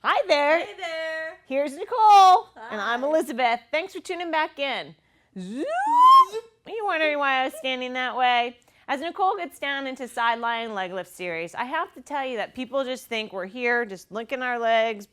Hi there. Hey there. Here's Nicole. Hi. And I'm Elizabeth. Thanks for tuning back in. Zoop. You wondering why I was standing that way? As Nicole gets down into side lying leg lift series, I have to tell you that people just think we're here just lifting our legs,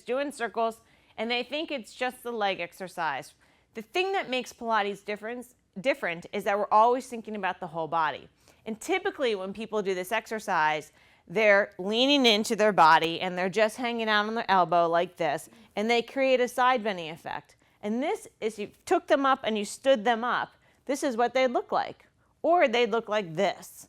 doing circles, and they think it's just the leg exercise. The thing that makes Pilates different is that we're always thinking about the whole body. And typically when people do this exercise, they're leaning into their body and they're just hanging out on their elbow like this, and they create a side bending effect. And this is, you took them up and you stood them up, this is what they look like. Or they'd look like this.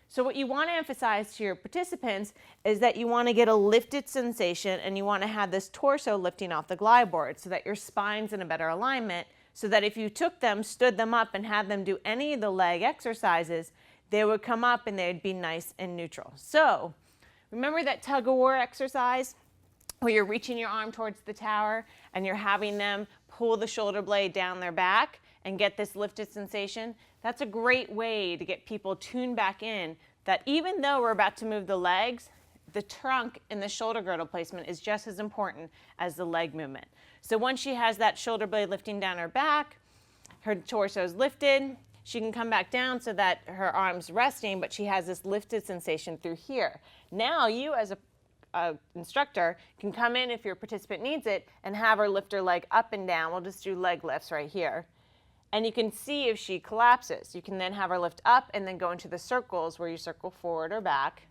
So what you want to emphasize to your participants is that you want to get a lifted sensation and you want to have this torso lifting off the glide board so that your spine's in a better alignment, so that if you took them, stood them up, and had them do any of the leg exercises, they would come up and they'd be nice and neutral. So remember that tug of war exercise where you're reaching your arm towards the tower and you're having them pull the shoulder blade down their back and get this lifted sensation? That's a great way to get people tuned back in that even though we're about to move the legs, the trunk and the shoulder girdle placement is just as important as the leg movement. So once she has that shoulder blade lifting down her back, her torso is lifted, she can come back down so that her arm's resting, but she has this lifted sensation through here. Now you as a instructor can come in if your participant needs it and have her lift her leg up and down. We'll just do leg lifts right here. And you can see if she collapses. You can then have her lift up and then go into the circles where you circle forward or back.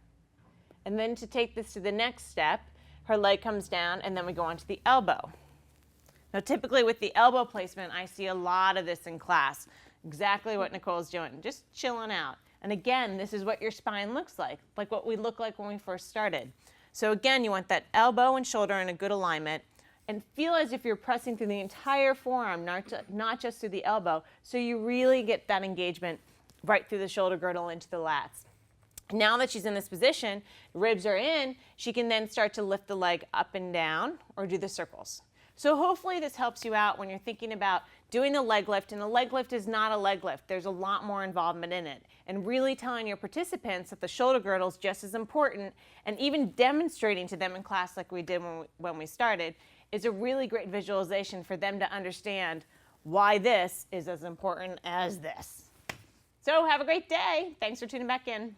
And then to take this to the next step, her leg comes down and then we go on to the elbow. Now typically with the elbow placement, I see a lot of this in class. Exactly what Nicole's doing, just chilling out. And again, this is what your spine looks like what we looked like when we first started. So again, you want that elbow and shoulder in a good alignment, and feel as if you're pressing through the entire forearm, not just through the elbow, so you really get that engagement right through the shoulder girdle into the lats. Now that she's in this position, ribs are in, she can then start to lift the leg up and down or do the circles. So hopefully this helps you out when you're thinking about doing a leg lift, and a leg lift is not a leg lift. There's a lot more involvement in it. And really telling your participants that the shoulder girdle is just as important, and even demonstrating to them in class like we did when we started, is a really great visualization for them to understand why this is as important as this. So have a great day. Thanks for tuning back in.